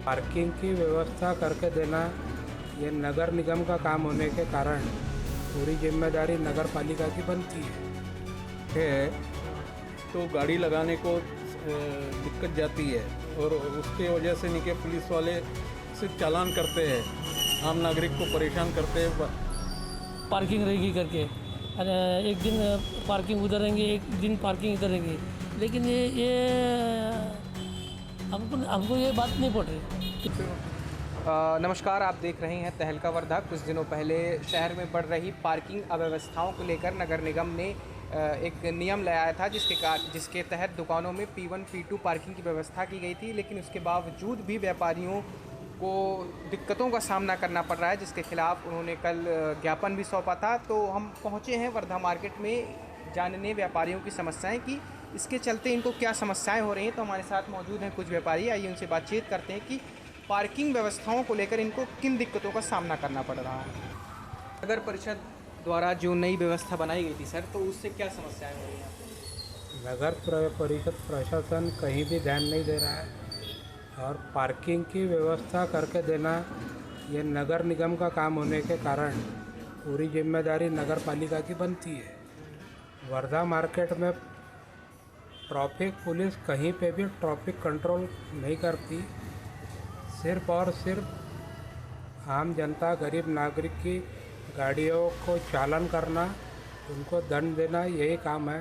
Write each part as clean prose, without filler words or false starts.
Parking की व्यवस्था करके देना ये नगर निगम का काम होने के कारण पूरी जिम्मेदारी नगर पालिका की बनती है। तो गाड़ी लगाने को दिक्कत जाती है और उसके वजह से नहीं कि पुलिस वाले सिर्फ चालान करते हैं, आम नागरिक को परेशान करते हैं। पार्किंग रहेगी करके एक दिन पार्किंग उधर रहेंगे, एक दिन पार्किंग इधर रहेंगी, लेकिन ये हमको ये बात नहीं पड़ रही। नमस्कार, आप देख रहे हैं तहलका वर्धा। कुछ दिनों पहले शहर में बढ़ रही पार्किंग अव्यवस्थाओं को लेकर नगर निगम ने एक नियम लाया था जिसके तहत दुकानों में P1 P2 पार्किंग की व्यवस्था की गई थी, लेकिन उसके बावजूद भी व्यापारियों को दिक्कतों का सामना करना पड़ रहा है, जिसके खिलाफ उन्होंने कल ज्ञापन भी सौंपा था। तो हम पहुंचे हैं वर्धा मार्केट में जानने व्यापारियों की समस्याएं कि इसके चलते इनको क्या समस्याएं हो रही हैं। तो हमारे साथ मौजूद हैं कुछ व्यापारी, आइए उनसे बातचीत करते हैं कि पार्किंग व्यवस्थाओं को लेकर इनको किन दिक्कतों का सामना करना पड़ रहा है। नगर परिषद द्वारा जो नई व्यवस्था बनाई गई थी सर, तो उससे क्या समस्याएं हो रही हैं आपको? नगर परिषद प्रशासन कहीं भी ध्यान नहीं दे रहा है और पार्किंग की व्यवस्था करके देना ये नगर निगम का काम होने के कारण पूरी जिम्मेदारी नगर पालिका की बनती है। वर्धा मार्केट में ट्रैफिक पुलिस कहीं पे भी ट्रैफिक कंट्रोल नहीं करती, सिर्फ और सिर्फ आम जनता गरीब नागरिक की गाड़ियों को चालन करना, उनको दंड देना, यही काम है।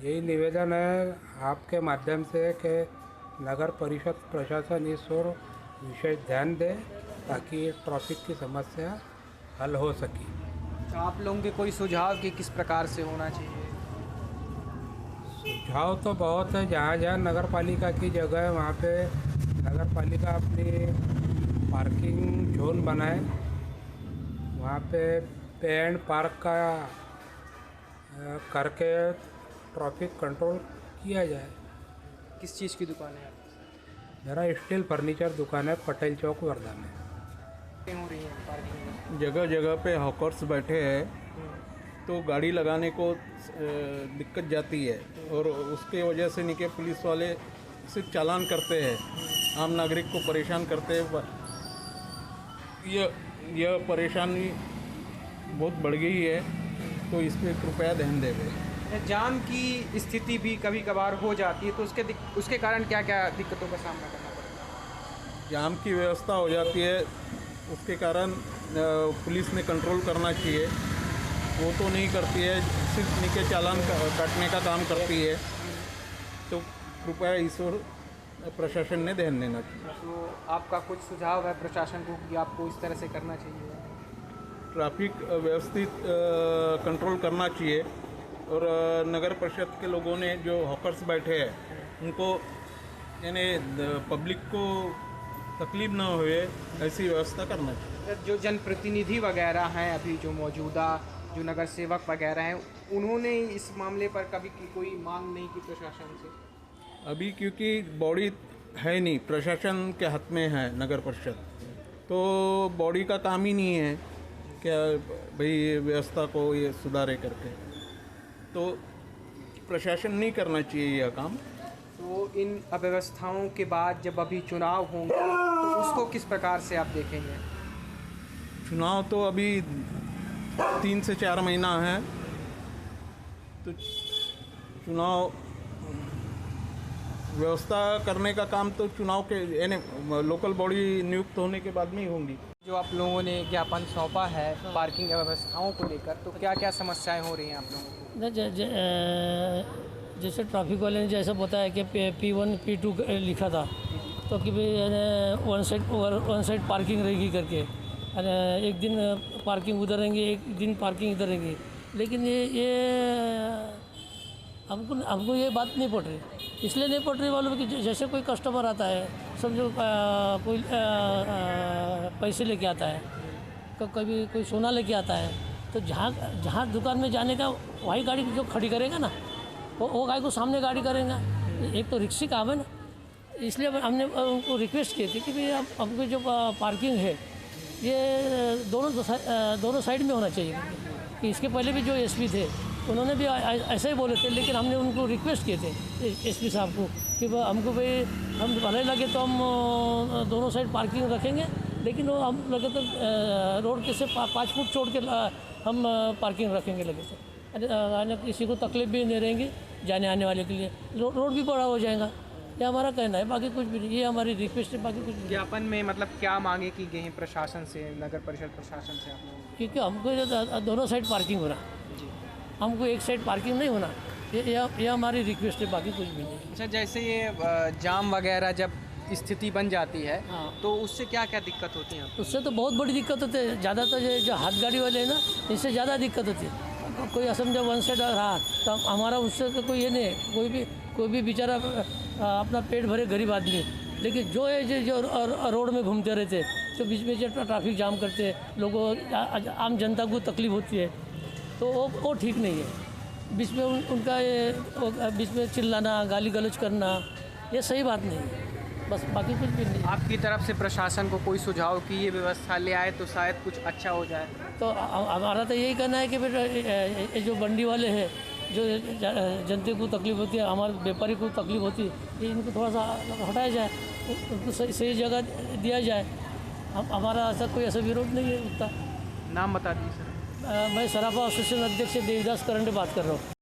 यही निवेदन है आपके माध्यम से कि नगर परिषद प्रशासन इस ओर विशेष ध्यान दे ताकि ट्रैफिक की समस्या हल हो सके। तो आप लोगों के कोई सुझाव कि किस प्रकार से होना चाहिए? सुझाव तो बहुत है, जहाँ जहाँ नगर पालिका की जगह है वहाँ पे नगर पालिका अपनी पार्किंग जोन बनाए, वहाँ पे पे एंड पार्क का करके ट्रैफिक कंट्रोल किया जाए। किस चीज़ की दुकान है आपकी? मेरा स्टील फर्नीचर दुकान है पटेल चौक वर्धा में। हो रही है पार्किंग? जगह जगह पे हॉकर्स बैठे हैं, तो गाड़ी लगाने को दिक्कत जाती है और उसके वजह से नहीं कि पुलिस वाले सिर्फ चालान करते हैं, आम नागरिक को परेशान करते हैं। यह परेशानी बहुत बढ़ गई है, तो इस पर कृपया ध्यान दें। जाम की स्थिति भी कभी कभार हो जाती है, तो उसके कारण क्या क्या दिक्कतों का सामना करना पड़ता है? जाम की व्यवस्था हो जाती है, उसके कारण पुलिस ने कंट्रोल करना चाहिए, वो तो नहीं करती है, सिर्फ नीचे चालान काटने का काम करती है। तो कृपया इस ओर प्रशासन ने ध्यान देना चाहिए। तो आपका कुछ सुझाव है प्रशासन को कि आपको इस तरह से करना चाहिए? ट्रैफिक व्यवस्थित कंट्रोल करना चाहिए और नगर परिषद के लोगों ने जो हॉकर्स बैठे हैं उनको यानी पब्लिक को तकलीफ ना हुए ऐसी व्यवस्था करना चाहिए। जो जनप्रतिनिधि वगैरह हैं, अभी जो मौजूदा जो नगर सेवक वगैरह हैं, उन्होंने इस मामले पर कभी कोई मांग नहीं की प्रशासन से? अभी क्योंकि बॉडी है नहीं, प्रशासन के हाथ में है नगर परिषद, तो बॉडी का काम ही नहीं है क्या भाई व्यवस्था को ये सुधारे करके, तो प्रशासन नहीं करना चाहिए यह काम। तो इन अव्यवस्थाओं के बाद जब अभी चुनाव होंगे तो उसको किस प्रकार से आप देखेंगे? चुनाव तो अभी 3 से 4 महीना है, तो चुनाव व्यवस्था करने का काम तो चुनाव के यानी लोकल बॉडी नियुक्त होने के बाद में ही होंगी। जो आप लोगों ने ज्ञापन सौंपा है पार्किंग व्यवस्थाओं को लेकर, तो क्या क्या समस्याएं हो रही हैं आप लोगों को? जैसे ट्रैफिक वाले ने जैसा बताया कि P1 P2 लिखा था, तो कि भाई वन साइड पार्किंग रहेगी करके एक दिन पार्किंग उधर रहेंगे, एक दिन पार्किंग इधर रहेंगी, लेकिन ये हमको ये बात नहीं पड़ रही। इसलिए नहीं पड़ रही मालूम कि जैसे कोई कस्टमर आता है, समझो कोई पैसे लेके आता है, कभी कोई सोना लेके आता है, तो जहाँ दुकान में जाने का वही गाड़ी जो खड़ी करेगा ना, वो गाड़ी को सामने गाड़ी करेगा। एक तो रिक्शा काम है ना, इसलिए हमने उनको रिक्वेस्ट की थी कि भाई हमको जो पार्किंग है ये दोनों साइड में होना चाहिए। कि इसके पहले भी जो एसपी थे उन्होंने भी ऐसे ही बोले थे, लेकिन हमने उनको रिक्वेस्ट किए थे एसपी साहब को कि हमको भाई हम भले लगे तो हम दोनों साइड पार्किंग रखेंगे, लेकिन वो हम लगे तो रोड के से 5 फुट छोड़ के हम पार्किंग रखेंगे लगे तो किसी को तकलीफ भी नहीं रहेंगी जाने आने वाले के लिए, रोड भी बड़ा हो जाएगा। ये हमारा कहना है, बाकी कुछ भी नहीं, ये हमारी रिक्वेस्ट है, बाकी कुछ नहीं। ज्ञापन में मतलब क्या मांगे की गई हैं प्रशासन से, नगर परिषद प्रशासन से आप लोगों क्योंकि हमको दोनों साइड पार्किंग होना, हमको एक साइड पार्किंग नहीं होना, ये हमारी रिक्वेस्ट है, बाकी कुछ भी नहीं। अच्छा, जैसे ये जाम वगैरह जब स्थिति बन जाती है हाँ। तो उससे क्या क्या दिक्कत होती है? उससे तो बहुत बड़ी दिक्कत होती है, ज़्यादातर जो हाथ गाड़ी वाले हैं ना, इससे ज़्यादा दिक्कत होती है। कोई असमझा वन साइड रहा तो हमारा उससे तो कोई ये नहीं है, कोई भी बेचारा अपना पेट भरे गरीब आदमी, लेकिन जो है जो रोड में घूमते रहते तो बीच में जो ट्रैफिक जाम करते हैं, लोगों आम जनता को तकलीफ होती है, तो वो ठीक नहीं है। बीच में उनका ये बीच में चिल्लाना, गाली गलौज करना, ये सही बात नहीं है, बस बाकी कुछ भी नहीं। आपकी तरफ से प्रशासन को कोई सुझाव कि ये व्यवस्था ले आए तो शायद कुछ अच्छा हो जाए? तो हमारा तो यही कहना है कि बेटा ये जो बंडी वाले हैं, जो जनता को तकलीफ होती है, हमारे व्यापारी को तकलीफ होती है, ये इनको थोड़ा सा हटाया जाए, उनको सही जगह दिया जाए। हमारा ऐसा कोई ऐसा विरोध नहीं है उतना। नाम बता दीजिए सर। मैं सराफा एसोसिएशन अध्यक्ष देवीदास करंडे बात कर रहा हूँ।